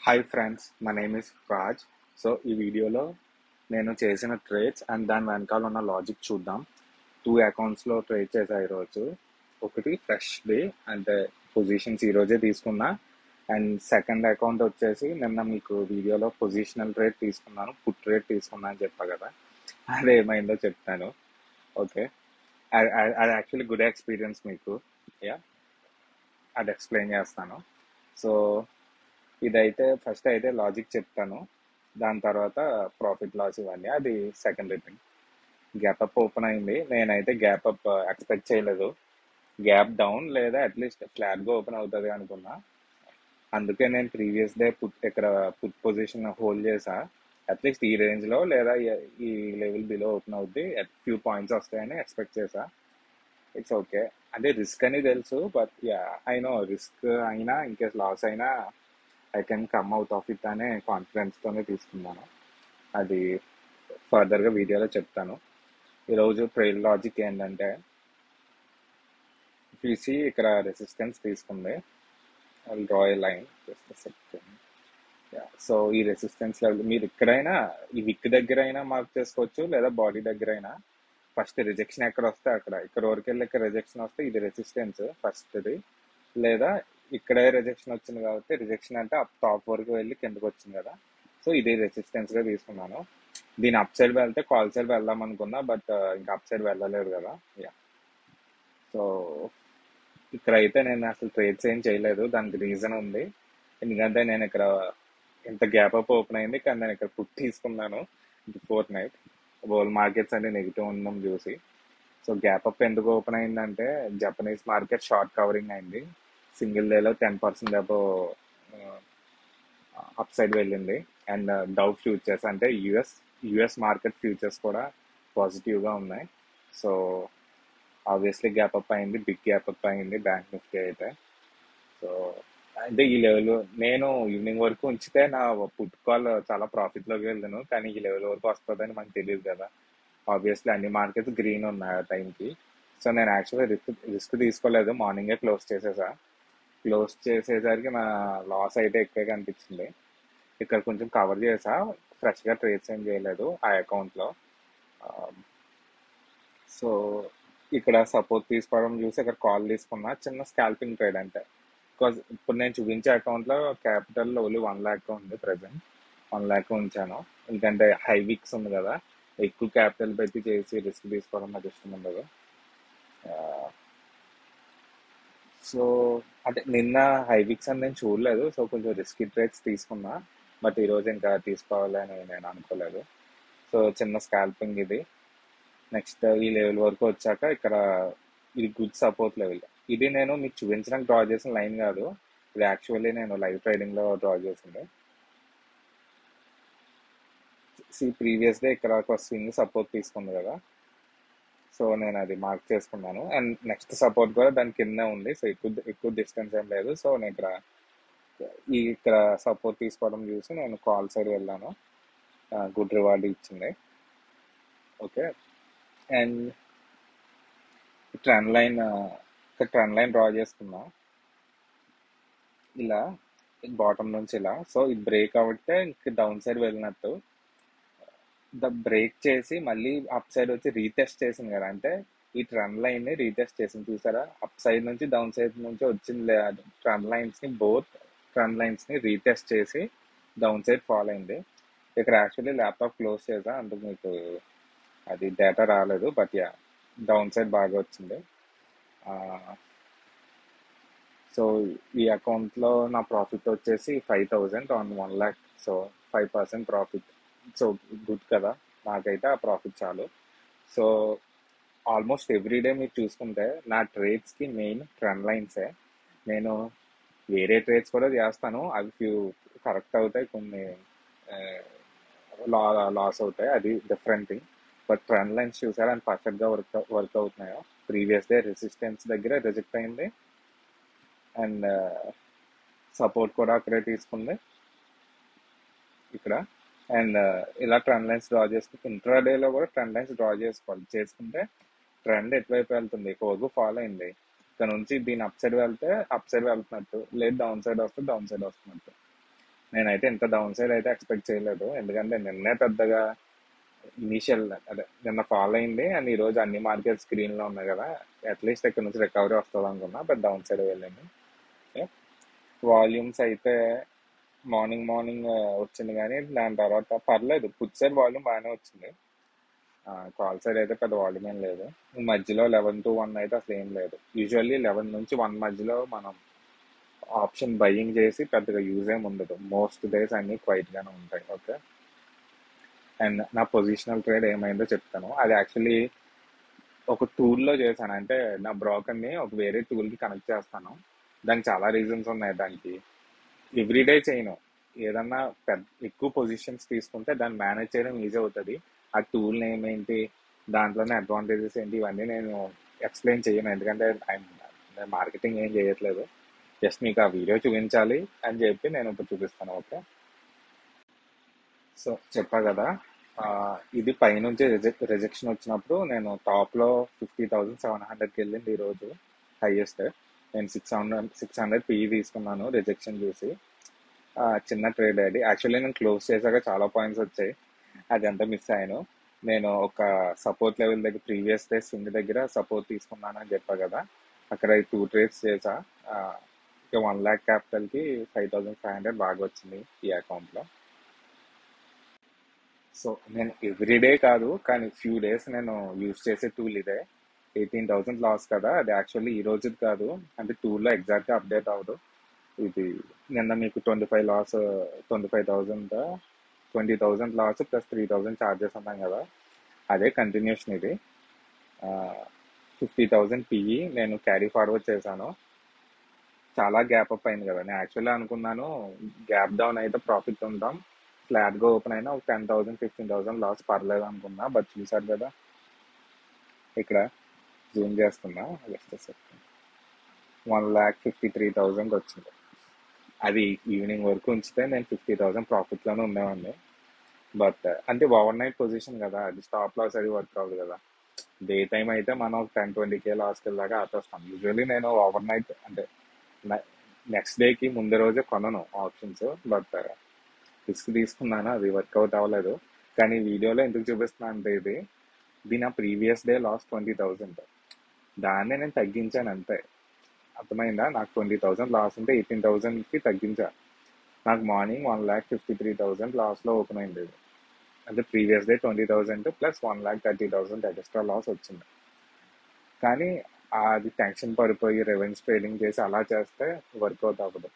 Hi friends, my name is Raj. So ఈ వీడియోలో నేను చేసిన ట్రేడ్స్ అండ్ దాని వెనకాల ఉన్న లాజిక్ చూద్దాం. 2 అకౌంట్స్లో ట్రేడ్ చేసా ఈరోజు. ఒకటి ఫ్రెష్ డే అంటే పొజిషన్స్ ఈరోజే తీసుకున్నా. అండ్ సెకండ్ అకౌంట్ వచ్చేసి నిన్న మీకు వీడియోలో పొజిషనల్ ట్రేడ్ తీసుకున్నాను, పుట్ ట్రేడ్ తీసుకున్నా అని చెప్పా కదా. అది ఏమైందో చెప్తాను. ఓకే, అది యాక్చువల్లీ గుడ్ ఎక్స్పీరియన్స్ మీకు. యా, అది ఎక్స్ప్లెయిన్ చేస్తాను. సో ఇదైతే ఫస్ట్ అయితే లాజిక్ చెప్తాను, దాని తర్వాత ప్రాఫిట్ లాస్ ఇవన్నీ అది second thing. Gap up open అయింది, నేనైతే గ్యాప్ అప్ ఎక్స్పెక్ట్ చేయలేదు. గ్యాప్ డౌన్ లేదా అట్లీస్ట్ ఫ్లాట్గా ఓపెన్ అవుతుంది అనుకున్నా. అందుకే నేను ప్రీవియస్ డే ఇక్కడ పుట్ పొజిషన్ హోల్డ్ చేసా. అట్లీస్ట్ ఈ రేంజ్లో లేదా ఈ లెవెల్ బిలో ఓపెన్ అవుద్ది, ఫ్యూ పాయింట్స్ వస్తాయని ఎక్స్పెక్ట్ చేసా. ఇట్స్ ఓకే, అంటే రిస్క్ అని తెలుసు, but yeah I know risk అయినా ఇన్కేస్ లాస్ అయినా I can come out of it అనే కాన్ఫిడెన్స్తోనే తీసుకున్నాను. అది ఫర్దర్గా వీడియోలో చెప్తాను. ఈరోజు ట్రైల్ లాజిక్ ఏంటంటే, పీసీ ఇక్కడ రెసిస్టెన్స్ తీసుకుంది, డ్రా ఏ లైన్ జస్ట్ సెకండ్. సో ఈ రెసిస్టెన్స్ లెవెల్ మీరు ఎక్కడైనా ఈ విక్ దగ్గర అయినా మార్క్ చేసుకోవచ్చు, లేదా బాడీ దగ్గర అయినా. ఫస్ట్ రిజెక్షన్ ఎక్కడ వస్తే అక్కడ, ఇక్కడ వరకు వెళ్ళి ఇక్కడ రిజెక్షన్ వస్తే ఇది రెసిస్టెన్స్ ఫస్ట్ది, లేదా ఇక్కడే రిజెక్షన్ వచ్చింది కాబట్టి రిజెక్షన్ అంటే అప్ టాప్ వరకు వెళ్ళి కిందకు వచ్చింది కదా. సో ఇది రెసిస్టెన్స్గా తీసుకున్నాను. దీని అప్ సైడ్ వెళ్తే కాల్ సైడ్ వెళ్దాం అనుకున్నా, బట్ ఇంకా అప్ సైడ్ వెళ్ళలేదు కదా. యా, సో ఇక్కడైతే నేను అసలు ట్రేడ్స్ ఏం చేయలేదు. దానికి రీజన్ ఉంది, ఎందుకంటే నేను ఇక్కడ ఇంత గ్యాప్ అప్ ఓపెన్ అయింది, కానీ నేను ఇక్కడ పుట్ తీసుకున్నాను బిఫోర్ నైట్. వరల్డ్ మార్కెట్స్ అన్ని నెగిటివ్ ఉండడం చూసి. సో గ్యాప్ అప్ ఎందుకు ఓపెన్ అయిందంటే, జపనీస్ మార్కెట్ షార్ట్ కవరింగ్ అయింది. సింగిల్ డేలో 10% అబో అప్ సైడ్ వెళ్ళింది. అండ్ డౌ ఫ్యూచర్స్ అంటే యుఎస్ మార్కెట్ ఫ్యూచర్స్ కూడా పాజిటివ్గా ఉన్నాయి. సో ఆబ్వియస్లీ గ్యాప్ అప్ అయింది, బిగ్ గ్యాప్ అప్ అయింది బ్యాంక్ నిఫ్టీ అయితే. సో అంటే ఈ లెవెల్ నేను ఈవినింగ్ వరకు ఉంచితే నా పుట్ కాల్ చాలా ప్రాఫిట్లోకి వెళ్ళాను, కానీ ఈ లెవెల్ వరకు వస్తుందని మనకు తెలియదు కదా. ఆబ్వియస్లీ అన్ని మార్కెట్స్ గ్రీన్ ఉన్నాయి ఆ టైంకి. సో నేను యాక్చువల్గా రిస్క్ తీసుకోలేదు, మార్నింగే క్లోజ్ చేసేసరికి నా లాస్ అయితే ఎక్కువ కనిపించింది. ఇక్కడ కొంచెం కవర్ చేసా, ఫ్రెష్గా ట్రేడ్స్ ఏం చేయలేదు ఆ అకౌంట్లో. సో ఇక్కడ సపోర్ట్ తీసుకోవడం చూసి ఇక్కడ కాల్ తీసుకున్నా, చిన్న స్కాల్పింగ్ ట్రేడ్ అంటే. బికాజ్ ఇప్పుడు నేను చూపించే అకౌంట్లో క్యాపిటల్ ఓన్లీ 1 lakh ఉంది ప్రజెంట్. 1 lakh ఉంచాను, ఎందుకంటే హై వీక్స్ ఉంది కదా, ఎక్కువ క్యాపిటల్ పెట్టి చేసి రిస్క్ తీసుకోవడం నాకు ఇష్టం ఉండదు. సో అంటే నిన్న హై వీక్స్ అని నేను చూడలేదు, సో కొంచెం రిస్కీ ట్రేడ్స్ తీసుకున్నా. బట్ ఈరోజు ఇంకా తీసుకోవాలని నేను అనుకోలేదు. సో చిన్న స్కాల్పింగ్ ఇది. నెక్స్ట్ ఈ లెవెల్ వరకు వచ్చాక ఇక్కడ ఇది గుడ్ సపోర్ట్ లెవెల్. ఇది నేను మీకు చూపించడానికి డ్రా చేసిన లైన్ కాదు, ఇది యాక్చువల్లీ నేను లైవ్ ట్రేడింగ్లో డ్రా చేసింది. ప్రీవియస్ డే ఇక్కడ ఒక స్వింగ్ సపోర్ట్ తీసుకుంది కదా, సో నేను అది మార్క్ చేసుకున్నాను. అండ్ నెక్స్ట్ సపోర్ట్ కూడా దాని కింద ఉంది, సో ఎక్కువ డిస్టెన్స్ ఏం లేదు. సో నేను ఇక్కడ సపోర్ట్ తీసుకోవడం చూసి నేను కాల్ సైడ్ వెళ్ళాను, గుడ్ రివార్డ్ ఇచ్చింది. Okay, and trend line draw చేసుకున్నా ఇలా బాటమ్ నుంచి ఇలా. సో ఇది బ్రేక్ అవుతే ఇంక డౌన్ సైడ్ వెళ్ళినట్టు. బ్రేక్ చేసి మళ్ళీ అప్ సైడ్ వచ్చి రీటెస్ట్ చేసింది కదా, అంటే ఈ ట్రెండ్ లైన్ ని రీటెస్ట్ చేసింది చూసారా. అప్ సైడ్ నుంచి డౌన్ సైడ్ నుంచి వచ్చింది ట్రెండ్ లైన్స్ ని, బోత్ ట్రెండ్ లైన్స్ ని రీటెస్ట్ చేసి డౌన్ సైడ్ ఫాలో అయింది. ఇక్కడ యాక్చువల్లీ ల్యాప్టాప్ క్లోజ్ చేసా, అందుకు మీకు అది డేటా రాలేదు, బట్ యా డౌన్ సైడ్ బాగా వచ్చింది. సో ఈ అకౌంట్లో నా ప్రాఫిట్ వచ్చేసి 5,000 on 1 lakh. So 5% profit. So good కదా, నాకైతే ఆ ప్రాఫిట్ చాలు. సో ఆల్మోస్ట్ ఎవ్రీడే మీరు చూసుకుంటే నా ట్రేడ్స్కి మెయిన్ ట్రెండ్ లైన్సే. నేను వేరే ట్రేడ్స్ కూడా చేస్తాను, అవి ఫ్యూ కరెక్ట్ అవుతాయి, కొన్ని లాస్ అవుతాయి, అది different thing. But trend lines చూసారా అని పర్ఫెక్ట్గా వర్క్ అవుతున్నాయో. ప్రీవియస్ డే రెసిస్టెన్స్ దగ్గర రిజెక్ట్ అయింది, అండ్ సపోర్ట్ కూడా అక్కడే తీసుకుంది ఇక్కడ. అండ్ ఇలా ట్రెండ్ లైన్స్ డ్రా చేసుకుంటే ఇంట్రాడేలో కూడా ట్రెండ్ లైన్స్ డ్రా చేసుకుంటే ట్రెండ్ ఎటువైపు వెళ్తుంది, ఎక్కువగా ఫాలో అయింది. ఇక్కడ నుంచి దీని అప్ సైడ్ వెళ్తే అప్ సైడ్ వెళ్తున్నట్టు, లేదు డౌన్ సైడ్ వస్తే డౌన్ సైడ్ వస్తున్నట్టు. నేనైతే ఇంత డౌన్ సైడ్ అయితే ఎక్స్పెక్ట్ చేయలేదు, ఎందుకంటే నిన్నే పెద్దగా ఇనీషియల్ అదే నిన్న ఫాల్ అయింది అండ్ ఈ రోజు అన్ని మార్కెట్స్ స్క్రీన్ లో ఉన్నాయి కదా, అట్లీస్ట్ ఇక్కడ నుంచి రికవరీ వస్తుంది అనుకున్నా, బట్ డౌన్ సైడ్ వెళ్ళింది. వాల్యూమ్స్ అయితే మార్నింగ్ మార్నింగ్ వచ్చింది, కానీ దాని తర్వాత పర్లేదు, పుట్ సైడ్ వాల్యూమ్ బాగానే వచ్చింది. కాల్ సైడ్ అయితే పెద్ద వాల్యూమ్ ఏం లేదు. మధ్యలో 11 to 1 అయితే అసలు ఏం లేదు. యూజువల్లీ 11 నుంచి 1 మధ్యలో మనం ఆప్షన్ బయ్యింగ్ చేసి పెద్దగా యూజ్ ఏమి ఉండదు. మోస్ట్ డేస్ అన్ని క్వైట్ గానే ఉంటాయి. ఓకే, అండ్ నా పొజిషనల్ ట్రేడ్ ఏమైందో చెప్తాను. అది యాక్చువల్లీ ఒక టూల్లో చేశాను, అంటే నా బ్రోకర్ని ఒక వేరే టూల్కి కనెక్ట్ చేస్తాను. దానికి చాలా రీజన్స్ ఉన్నాయి. దానికి ఎవ్రీడే చేయను. ఏదన్నా పెద్ద ఎక్కువ పొజిషన్స్ తీసుకుంటే దాన్ని మేనేజ్ చేయడం ఈజీ అవుతుంది. ఆ టూల్ నేమ్ ఏంటి, దాంట్లోనే అడ్వాంటేజెస్ ఏంటి, ఇవన్నీ నేను ఎక్స్ప్లెయిన్ చేయను, ఎందుకంటే నేను మార్కెటింగ్ ఏం చేయట్లేదు. జస్ట్ మీకు ఆ వీడియో చూపించాలి అని చెప్పి నేను ఇప్పుడు చూపిస్తాను. ఓకే, సో చెప్పా కదా, ఆ, ఇది పైనుంచి రిజెక్షన్ వచ్చినప్పుడు నేను టాప్లో 50,700కి వెళ్ళింది ఈరోజు హైయెస్ట్. నేను 600 పిఈ తీసుకున్నాను రిజెక్షన్ చూసి. చిన్న ట్రేడ్ అది. యాక్చువల్లీ నేను క్లోజ్ చేశాక చాలా పాయింట్స్ వచ్చాయి, అది అంతా మిస్ అయ్యాను. నేను ఒక సపోర్ట్ లెవెల్ దగ్గర ప్రీవియస్ డే స్వింగ్ దగ్గర సపోర్ట్ తీసుకున్నానని చెప్పా కదా, అక్కడ 2 ట్రేడ్స్ చేసా. ఆ, ఇక 1 lakh క్యాపిటల్కి 5,500 బాగా వచ్చింది ఈ అకౌంట్లో. సో నేను ఎవ్రీడే కాదు, కానీ ఫ్యూ డేస్ నేను యూజ్ చేసే టూల్ ఇదే. 18,000 లాస్ కదా, అది యాక్చువల్లీ ఈ రోజుది కాదు, అంటే టూల్లో ఎగ్జాక్ట్గా అప్డేట్ అవ్వదు. ఇది నిన్న మీకు 25,000 20,000 లాస్ ప్లస్ 3,000 ఛార్జెస్ అన్నాం కదా, అదే కంటిన్యూషన్ ఇది. 50,000 పిఈ నేను క్యారీ ఫార్వర్డ్ చేశాను. చాలా గ్యాప్ అప్ అయింది కదా, నేను యాక్చువల్లీ అనుకున్నాను గ్యాప్ డౌన్ అయితే ప్రాఫిట్ ఉంటాం, ఫ్లాట్గా ఓపెన్ అయినా ఒక 10,000 15,000 లాస్ పర్లేదు అనుకున్నా. బట్ చూసారు కదా, ఇక్కడ జూమ్ చేస్తున్నా, జస్ట్ 1,53,000 వచ్చింది. అది ఈవినింగ్ వరకు ఉంచితే నేను 50,000 ప్రాఫిట్లోనే ఉండేవాడిని. బట్ అంటే ఓవర్ నైట్ పొజిషన్ కదా, అది స్టాప్ లాస్ అది వర్క్ అవ్వదు కదా. డే టైం అయితే మనం 10-20K లాస్కి వెళ్ళాక ఆపేస్తాం. యూజువల్లీ నేను ఓవర్ నైట్ అంటే నెక్స్ట్ డేకి ముందు రోజే కొనను ఆప్షన్స్, బట్ రిస్క్ తీసుకున్నాను, అది వర్కౌట్ అవ్వలేదు. కానీ వీడియోలో ఎందుకు చూపిస్తున్నాను అంటే ఇది నా ప్రీవియస్ డే లాస్ 20,000, దాన్నే నేను తగ్గించాను అంతే. అర్థమైందా, నాకు 20,000 లాస్ ఉంటే 18,000కి తగ్గించా. నాకు మార్నింగ్ 1,53,000 లాస్లో ఓపెన్ అయింది ఇది. అంటే previous day 20,000 plus 1,30,000 extra loss వచ్చింది. కానీ అది టెన్షన్ పడిపోయి రెవెన్యూ ట్రేడింగ్ చేసి అలా చేస్తే వర్కౌట్ అవ్వదు.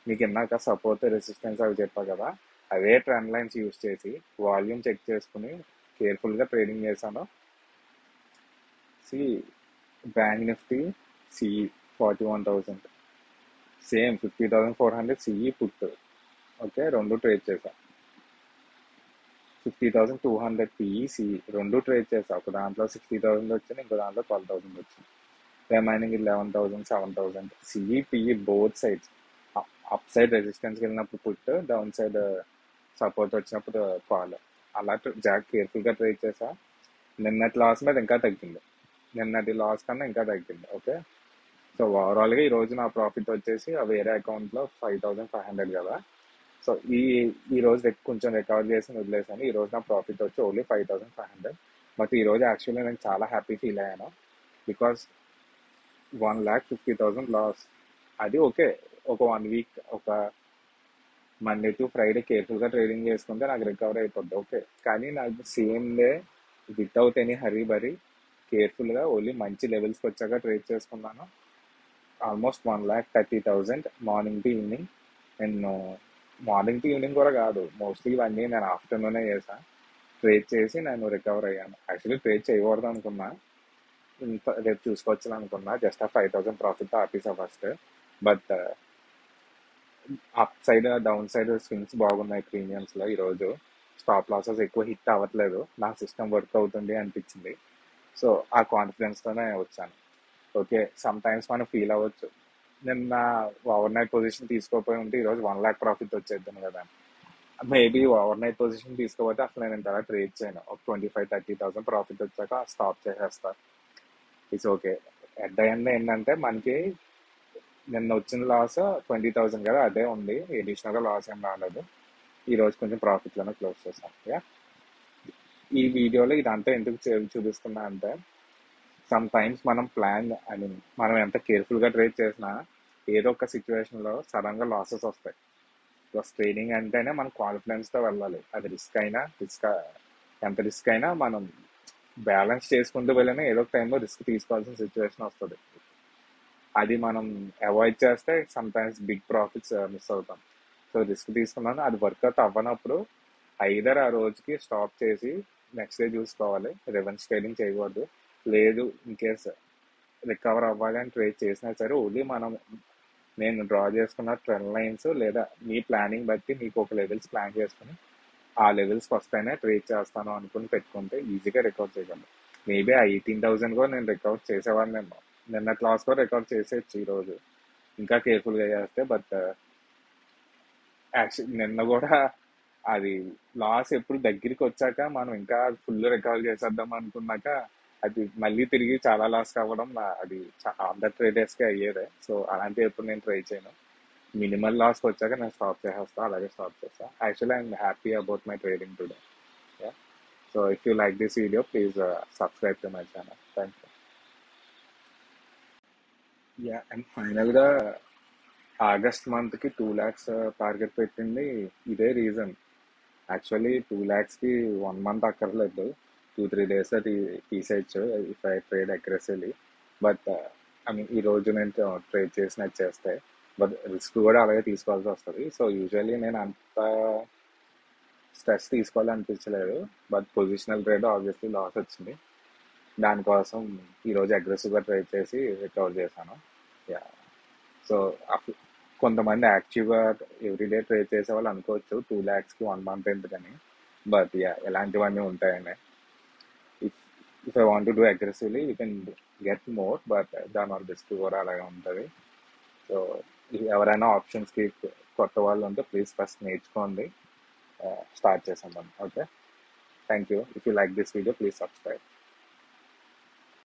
మీకు ఇందాక సపోర్ట్ రెసిస్టెన్స్ అవి చెప్పా కదా, అవే ట్రెండ్ లైన్స్ యూస్ చేసి వాల్యూమ్ చెక్ చేసుకుని కేర్ఫుల్గా ట్రేడింగ్ చేశాను. C bank Nifty CE 41,000, same 50,400 CE put. Okay, రెండు ట్రేడ్ చేశా. 50,200 పిఈ సిఈ రెండు ట్రేడ్ చేశా. ఒక దాంట్లో 60,000 వచ్చింది, ఇంకో దాంట్లో 12,000 వచ్చింది. Remaining 11,000 7,000 CE PE both sides. Up side రెసిస్టెన్స్కి వెళ్ళినప్పుడు పుట్, డౌన్ సైడ్ సపోర్ట్ వచ్చినప్పుడు కాల్. అలా కేర్ఫుల్గా ట్రేడ్ చేసా. నిన్నటి లాస్ మీద ఇంకా తగ్గింది, నిన్నటి లాస్ కన్నా ఇంకా తగ్గింది. ఓకే, సో ఓవరాల్గా ఈ రోజు నా ప్రాఫిట్ వచ్చేసి ఆ వేరే అకౌంట్లో 5,500 కదా. సో ఈ రోజు కొంచెం రికవర్ చేసి వదిలేసాను. ఈ రోజు నా ప్రాఫిట్ వచ్చి ఓన్లీ 5,500. బట్ ఈ రోజు యాక్చువల్లీ నేను చాలా హ్యాపీ ఫీల్ అయ్యాను, బికాస్ 1,50,000 లాస్. అది ఓకే, ఒక 1 వీక్, ఒక మండే టు ఫ్రైడే కేర్ఫుల్గా ట్రేడింగ్ చేసుకుంటే నాకు రికవర్ అయిపోద్ది. ఓకే, కానీ నాకు సేమ్ డే వితౌట్ ఎనీ హరీ బరీ కేర్ఫుల్గా ఓన్లీ మంచి లెవెల్స్కి వచ్చాక ట్రేడ్ చేసుకున్నాను. Almost 1,30,000 morning to evening. నేను మార్నింగ్ టు ఈవినింగ్ కూడా కాదు, మోస్ట్లీ ఇవన్నీ నేను ఆఫ్టర్నూనే చేశాను. ట్రేడ్ చేసి నేను రికవర్ అయ్యాను. యాక్చువల్లీ ట్రేడ్ చేయకూడదు అనుకున్నా, రేపు చూసుకోవచ్చు అనుకున్నా, జస్ట్ ఆ 5,000 ప్రాఫిట్ ఆపేసా first. But up side down side swings బాగున్నాయి ప్రీమియమ్స్లో. ఈరోజు స్టాప్ లాసెస్ ఎక్కువ హిట్ అవ్వట్లేదు, నా సిస్టమ్ వర్క్ అవుతుంది అనిపించింది. సో ఆ కాన్ఫిడెన్స్తోనే వచ్చాను. ఓకే, సమ్ టైమ్స్ మనం ఫీల్ అవ్వచ్చు, నిన్న ఓవర్ నైట్ పొజిషన్ తీసుకోపోయి ఉంటే ఈరోజు 1 lakh ప్రాఫిట్ వచ్చేద్దాను కదా. మేబీ ఓవర్ నైట్ పొజిషన్ తీసుకోపోతే అసలు నేను ఇంతలా ట్రేడ్ చేయను. ఒక 25,000-30,000 ప్రాఫిట్ వచ్చాక స్టాప్ చేసేస్తా. It's okay. At the end ఏంటంటే మనకి నిన్న వచ్చిన లాస్ 20,000 కదా, అదే ఉంది. అడిషనల్గా లాస్ ఏం రాలేదు. ఈ రోజు కొంచెం ప్రాఫిట్లోనే క్లోజ్ చేశాం. యా, ఈ వీడియోలో ఇదంతా ఎందుకు చూపిస్తున్నా అంటే, సమ్ టైమ్స్ మనం ప్లాన్, ఐ మీన్ మనం ఎంత కేర్ఫుల్గా ట్రేడ్ చేసినా ఏదో ఒక సిచ్యువేషన్లో సడన్గా లాసెస్ వస్తాయి. ప్లస్ ట్రేడింగ్ అంటేనే మనం కాన్ఫిడెన్స్తో వెళ్ళాలి. అది ఎంత రిస్క్ అయినా మనం బ్యాలెన్స్ చేసుకుంటూ వెళ్ళినా ఏదో ఒక టైంలో రిస్క్ తీసుకోవాల్సిన సిచ్యువేషన్ వస్తుంది. అది మనం అవాయిడ్ చేస్తే some times big profits miss అవుతాం. సో రిస్క్ తీసుకున్నాను, అది వర్కౌట్ అవ్వనప్పుడు ఐదర్ ఆ రోజుకి స్టాప్ చేసి నెక్స్ట్ డే చూసుకోవాలి. రివెన్స్ ట్రేడింగ్ చేయకూడదు. లేదు ఇన్ కేస్ రికవర్ అవ్వాలి అని ట్రేడ్ చేసినా సరే ఓన్లీ మనం, నేను డ్రా చేసుకున్న ట్రెండ్ లైన్స్ లేదా మీ ప్లానింగ్ బట్టి మీకు ఒక లెవెల్స్ ప్లాన్ చేసుకుని ఆ లెవెల్స్కి వస్తేనే ట్రేడ్ చేస్తాను అనుకుని పెట్టుకుంటే ఈజీగా రికవర్ చేయగలను. మేబీ ఆ 18,000 కూడా నేను రికవర్ చేసేవాడిని. నేను నిన్న క్లాస్ కూడా రికవర్ చేసేయచ్చు ఈరోజు ఇంకా కేర్ఫుల్గా చేస్తే. బట్ యాక్చువల్లీ నిన్న కూడా అది లాస్ ఎప్పుడు దగ్గరికి వచ్చాక మనం ఇంకా ఫుల్ రికవర్ చేసేద్దాం అనుకున్నాక అది మళ్ళీ తిరిగి చాలా లాస్ కావడం అది అందర్ ట్రేడర్స్కే అయ్యేదే. సో అలాంటివి ఎప్పుడు నేను ట్రై చేయను. మినిమల్ లాస్కి వచ్చాక నేను స్టాప్ చేసేస్తాను, అలాగే స్టాప్ చేస్తాను. Actually I'm happy about my trading today. So if you like this video please subscribe to my channel. Thank you. Yeah, and ఫైనల్గా ఆగస్ట్ మంత్కి 2 lakhs టార్గెట్ పెట్టింది ఇదే రీజన్. యాక్చువల్లీ 2 lakhsకి 1 month అక్కర్లేదు, 2-3 days తీసేయచ్చు if I trade aggressively. But I mean ఈ రోజు నేను trade చేసినట్టు చేస్తే బట్ రిస్క్ కూడా అలాగే తీసుకోవాల్సి వస్తుంది. సో యూజువల్లీ నేను అంత స్ట్రెస్ తీసుకోవాలనిపించలేదు. But positional trade obviously loss వచ్చింది. దానికోసం ఈరోజు అగ్రెసివ్గా ట్రేడ్ చేసి రికవర్ చేశాను. యా, సో కొంతమంది యాక్టివ్గా ఎవ్రీడే ట్రేడ్ చేసే వాళ్ళు అనుకోవచ్చు 2 lakhsకి 1 month ఎందుకని. బట్ యా, ఎలాంటివన్నీ ఉంటాయని. If if I want do aggressively you can get more, but దాని రిస్క్ కూడా అలాగే ఉంటుంది. సో ఎవరైనా ఆప్షన్స్కి కొత్త వాళ్ళు ఉంటే ప్లీజ్ ఫస్ట్ నేర్చుకోండి, స్టార్ట్ చేసాం మనం. Okay, thank you. If you like this video please subscribe.